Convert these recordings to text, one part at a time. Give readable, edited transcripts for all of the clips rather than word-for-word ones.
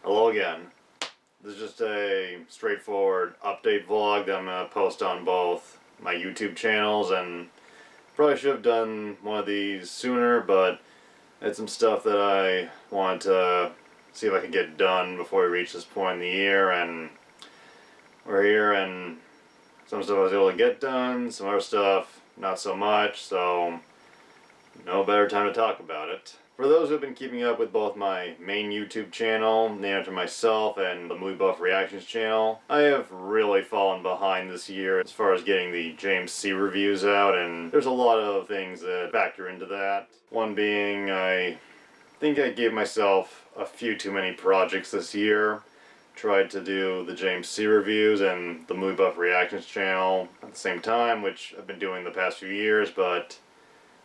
Hello again. This is just a straightforward update vlog that I'm going to post on both my YouTube channels, and probably should have done one of these sooner, but I had some stuff that I wanted to see if I could get done before we reach this point in the year, and we're here, and some stuff I was able to get done, some other stuff not so much, so no better time to talk about it. For those who have been keeping up with both my main YouTube channel, named after myself, and the Movie Buff Reactions channel, I have really fallen behind this year as far as getting the JMC reviews out, and there's a lot of things that factor into that. One being, I think I gave myself a few too many projects this year. Tried to do the JMC reviews and the Movie Buff Reactions channel at the same time, which I've been doing the past few years, but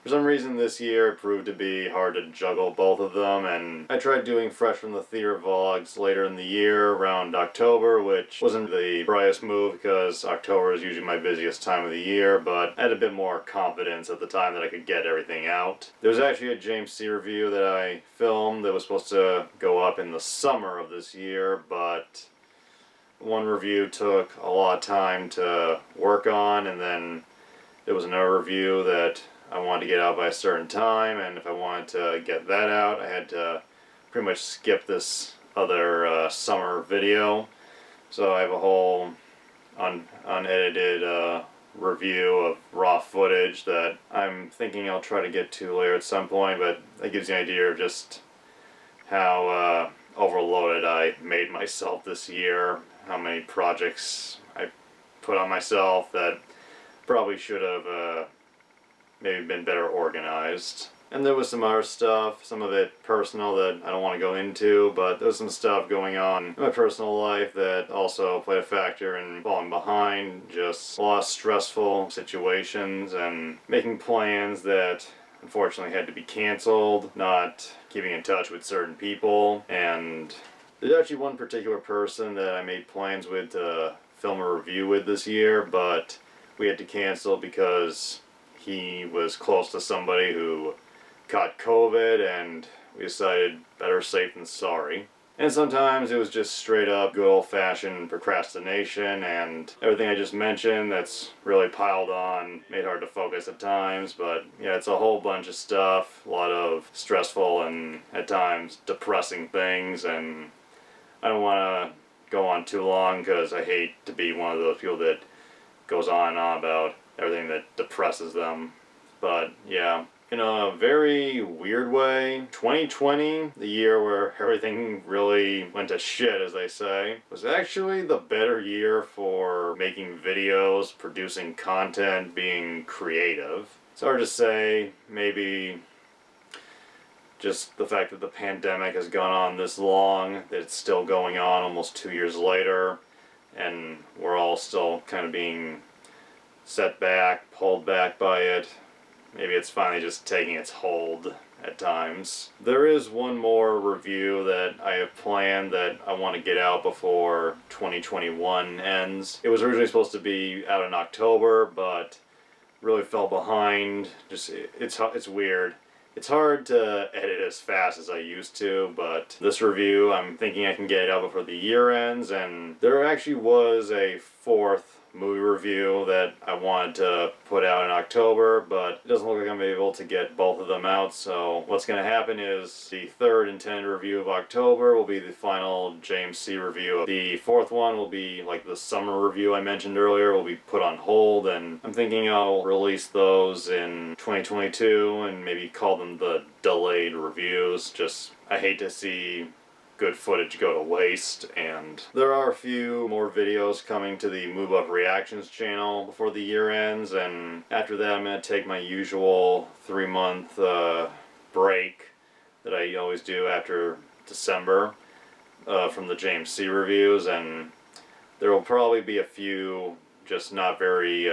for some reason this year it proved to be hard to juggle both of them, and I tried doing Fresh from the Theater vlogs later in the year, around October, which wasn't the brightest move because October is usually my busiest time of the year, but I had a bit more confidence at the time that I could get everything out. There was actually a JMC review that I filmed that was supposed to go up in the summer of this year, but one review took a lot of time to work on, and then there was another review that I wanted to get out by a certain time, and if I wanted to get that out, I had to pretty much skip this other summer video. So I have a whole unedited review of raw footage that I'm thinking I'll try to get to later at some point, but that gives you an idea of just how overloaded I made myself this year, how many projects I put on myself that probably should have maybe been better organized. And there was some other stuff, some of it personal that I don't want to go into, but there was some stuff going on in my personal life that also played a factor in falling behind. Just a lot of stressful situations and making plans that unfortunately had to be canceled, not keeping in touch with certain people, and there's actually one particular person that I made plans with to film a review with this year, but we had to cancel because he was close to somebody who caught COVID, and we decided better safe than sorry. And sometimes it was just straight up good old-fashioned procrastination, and everything I just mentioned that's really piled on, made hard to focus at times, but yeah, it's a whole bunch of stuff, a lot of stressful and at times depressing things, and I don't want to go on too long because I hate to be one of those people that goes on and on about everything that depresses them. But yeah, in a very weird way, 2020, the year where everything really went to shit, as they say, was actually the better year for making videos, producing content, being creative. It's hard to say, maybe just the fact that the pandemic has gone on this long, that it's still going on almost 2 years later, and we're all still kind of being set back, pulled back by it. Maybe it's finally just taking its hold at times. There is one more review that I have planned that I want to get out before 2021 ends. It was originally supposed to be out in October, but really fell behind. Just it's weird. It's hard to edit as fast as I used to, but this review, I'm thinking I can get it out before the year ends, and there actually was a fourth movie review that I wanted to put out in October, but it doesn't look like I'm able to get both of them out, so what's going to happen is the third intended review of October will be the final JMC review. The fourth one will be like the summer review I mentioned earlier, will be put on hold, and I'm thinking I'll release those in 2022 and maybe call them the delayed reviews. Just, I hate to see good footage go to waste, and there are a few more videos coming to the Movie Buff Reactions channel before the year ends, and after that I'm going to take my usual 3-month break that I always do after December from the JMC reviews, and there will probably be a few, just not very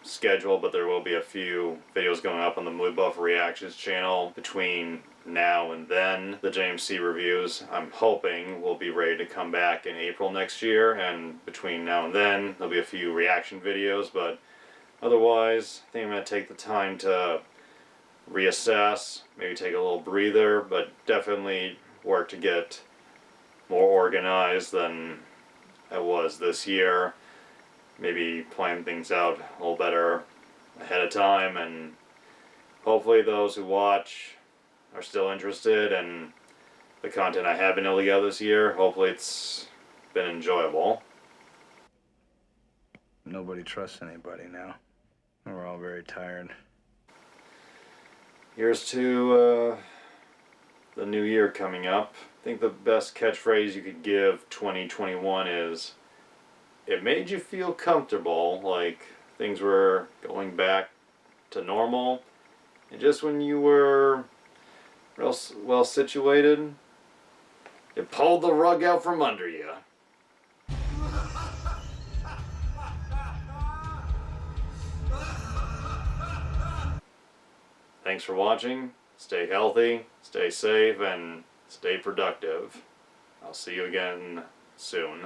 scheduled, but there will be a few videos going up on the Movie Buff Reactions channel between now and then. The JMC reviews, I'm hoping, will be ready to come back in April next year, and between now and then there'll be a few reaction videos, but otherwise I think I'm going to take the time to reassess, maybe take a little breather, but definitely work to get more organized than I was this year. Maybe plan things out a little better ahead of time, and hopefully those who watch are still interested in the content I have been able to get this year. Hopefully it's been enjoyable. Nobody trusts anybody now. We're all very tired. Here's to the new year coming up. I think the best catchphrase you could give 2021 is, it made you feel comfortable, like things were going back to normal, and just when you were real well situated, it pulled the rug out from under you. Thanks for watching. Stay healthy, stay safe, and stay productive. I'll see you again soon.